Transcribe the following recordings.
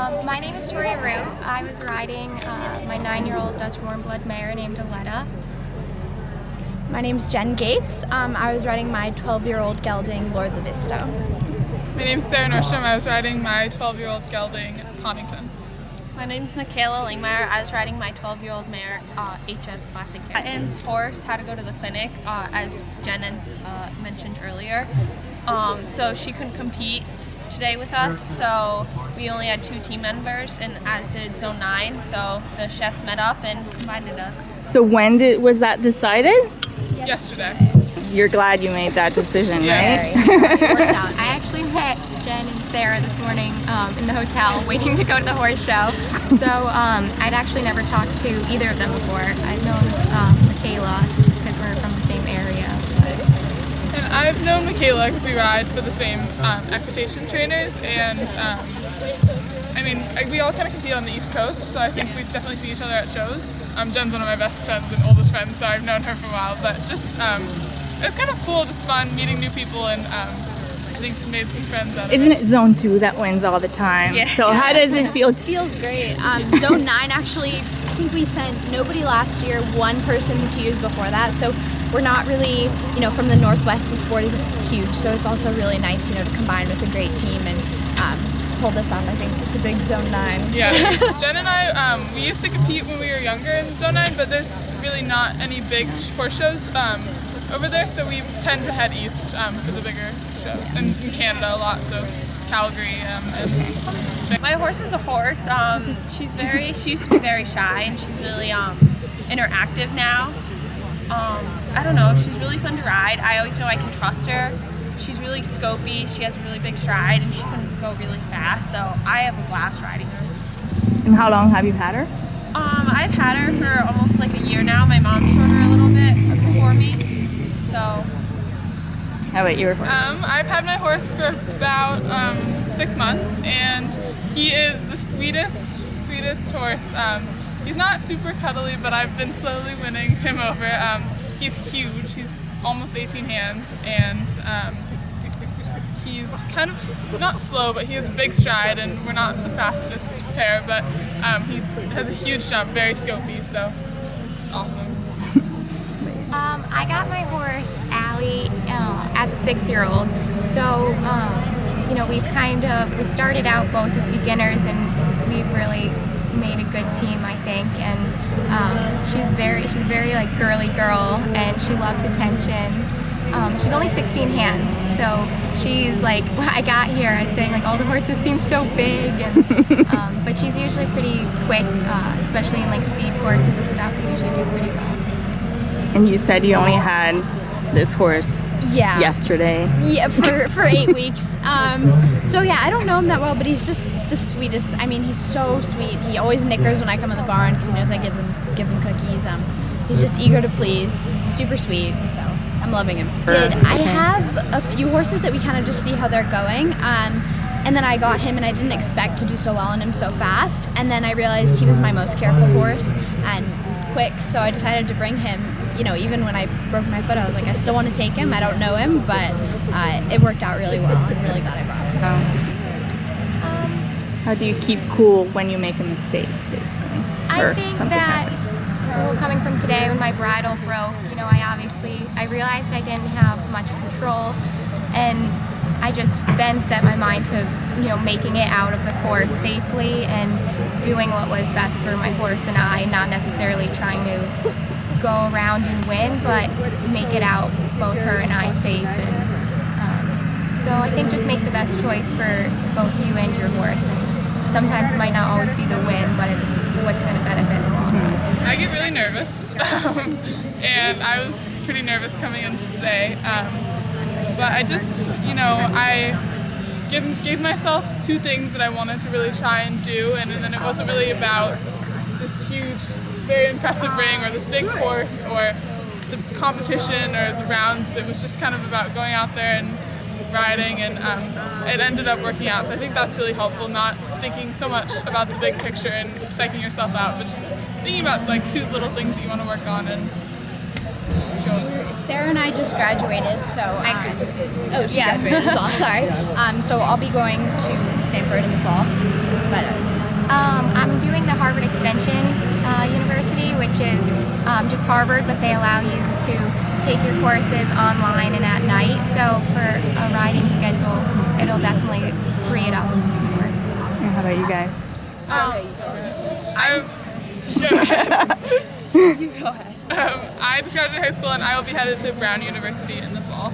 My name is Tori Rue. I was riding my 9-year-old Dutch warm blood mare named Aletta. My name's Jen Gates. I was riding my 12-year-old gelding Lord Levisto. My name's Sarah Nordstrom. I was riding my 12-year-old gelding Connington. My name's Michaela Langmeyer. I was riding my 12-year-old mare HS Classic. Patton's horse had to go to the clinic, as Jen mentioned earlier. So she couldn't compete today with us, so we only had 2 team members, and as did Zone 9, so the chefs met up and combined us. So when was that decided? Yesterday. You're glad you made that decision, right? It worked out. I actually met Jen and Sarah this morning in the hotel waiting to go to the horse show. So I'd actually never talked to either of them before. I've known Michaela because we're from the same area. And I've known Michaela because we ride for the same equitation trainers, and we all kind of compete on the East Coast, so I think we definitely see each other at shows. Jen's one of my best friends and oldest friends, so I've known her for a while, but just it was kind of cool, just fun meeting new people, and I think made some friends out of it. Isn't it Zone 2 that wins all the time? Yeah. So how does it feel? It feels great. Zone 9 actually, I think we sent nobody last year, 1 person the 2 years before that, so we're not really, from the Northwest, the sport isn't huge, so it's also really nice, to combine with a great team and pull this off. I think it's a big Zone 9. Yeah, Jen and I, we used to compete when we were younger in Zone 9, but there's really not any big horse shows over there, so we tend to head east for the bigger shows, and in Canada a lot, so Calgary and... My horse is a horse. She used to be very shy, and she's really interactive now. I don't know, she's really fun to ride. I always know I can trust her. She's really scopy, she has a really big stride, and she can go really fast, so I have a blast riding her. And how long have you had her? I've had her for almost like a year now. My mom showed her a little bit before me, so... How about your horse? I've had my horse for about 6 months, and he is the sweetest horse. He's not super cuddly, but I've been slowly winning him over. He's huge. He's almost 18 hands, and he's kind of not slow, but he has a big stride, and we're not the fastest pair, but he has a huge jump, very scopy, so it's awesome. I got my horse, Allie, as a 6-year-old. So, we started out both as beginners, and we've really made a good team, I think. And she's very like girly girl, and she loves attention. She's only 16 hands, so she's like, when I got here, I was saying like all the horses seem so big, and but she's usually pretty quick, especially in like speed courses and stuff. We usually do pretty well. And you said you only had this horse yesterday. Yeah, for 8 weeks. So yeah, I don't know him that well, but he's just the sweetest. I mean, he's so sweet. He always nickers when I come in the barn because he knows I give him cookies. He's just eager to please, super sweet. So I'm loving him. I have a few horses that we kind of just see how they're going. And then I got him, and I didn't expect to do so well on him so fast. And then I realized he was my most careful horse and quick, so I decided to bring him. Even when I broke my foot, I was like, I still want to take him. I don't know him, but it worked out really well. I'm really glad I brought him. How do you keep cool when you make a mistake, basically? I think that, coming from today when my bridle broke, I realized I didn't have much control, and I just then set my mind to, making it out of the course safely and doing what was best for my horse and I, not necessarily trying to go around and win, but make it out, both her and I, safe. And so I think just make the best choice for both you and your horse. And sometimes it might not always be the win, but it's what's going to benefit in the long run. I get really nervous, and I was pretty nervous coming into today, but I just, I gave myself 2 things that I wanted to really try and do, and then it wasn't really about this huge, very impressive ring or this big course or the competition or the rounds. It was just kind of about going out there and riding, and it ended up working out. So I think that's really helpful, not thinking so much about the big picture and psyching yourself out, but just thinking about like 2 little things that you want to work on and go. Sarah and I just graduated, so she graduated as well. Sorry. So I'll be going to Stanford in the fall, but I'm doing the Harvard Extension University, which is just Harvard, but they allow you to take your courses online and at night. So for a riding schedule, it'll definitely free it up some more. And how about you guys? You go ahead. I just graduated high school and I will be headed to Brown University in the fall.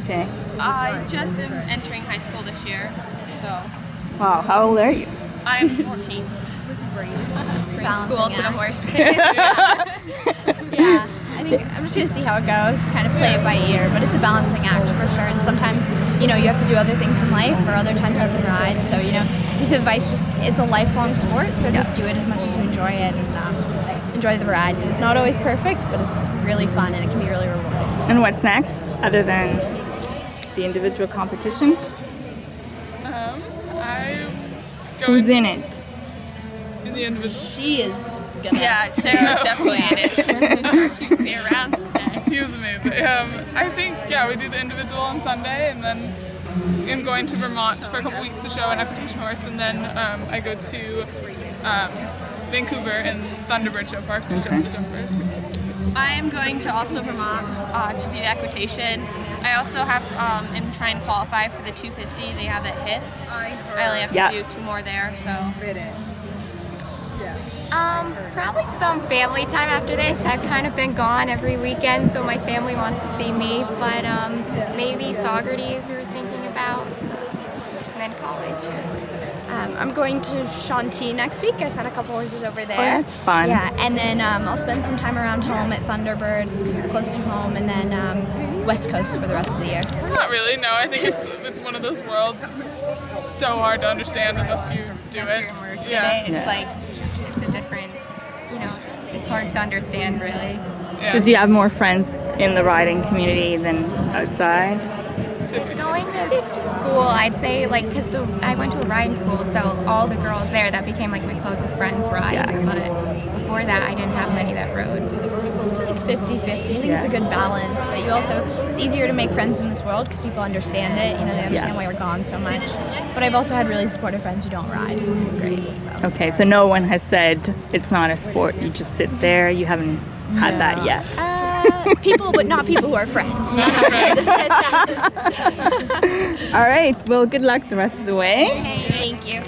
Okay. I just am entering high school this year, so Wow, how old are you? I'm 14. Bring school to the horse. Yeah, I think I'm just gonna see how it goes, kind of play it by ear, but it's a balancing act for sure. And sometimes, you have to do other things in life, or other times you can ride. So, piece of advice, just it's a lifelong sport, so just do it as much as you enjoy it and enjoy the ride, because it's not always perfect, but it's really fun and it can be really rewarding. And what's next, other than the individual competition? I'm Who's going in it? in the individual. She is gonna. Yeah, Sarah's definitely in it. She won 2 clear rounds today. He was amazing. I think, we do the individual on Sunday, and then I'm going to Vermont for a couple weeks to show an equitation horse, and then I go to Vancouver in Thunderbird Show Park to show the jumpers. I am going to also Vermont to do the equitation. I also have am trying to qualify for the 250 they have at HITS. I only have to do 2 more there, so. Probably some family time after this. I've kind of been gone every weekend, so my family wants to see me. But maybe Socrates we were thinking about, and then college. I'm going to Chantilly next week. I sent a couple horses over there. Oh, that's fun. Yeah, and then I'll spend some time around home at Thunderbird. It's close to home, and then West Coast for the rest of the year. Not really, no. I think it's one of those worlds. It's so hard to understand unless you do it. It's like it's a different, it's hard to understand really. So do you have more friends in the riding community than outside? Going to school, I'd say, because I went to a riding school, so all the girls there that became my closest friends ride. Yeah. But before that, I didn't have many that rode. It's like 50-50. I think it's a good balance, but it's easier to make friends in this world because people understand it. They understand why you're gone so much. But I've also had really supportive friends who don't ride. Great. So. Okay, so no one has said it's not a sport. You just sit there. You haven't had that yet. People, but not people who are friends. None of my friends have said that. All right. Well, good luck the rest of the way. Thank you.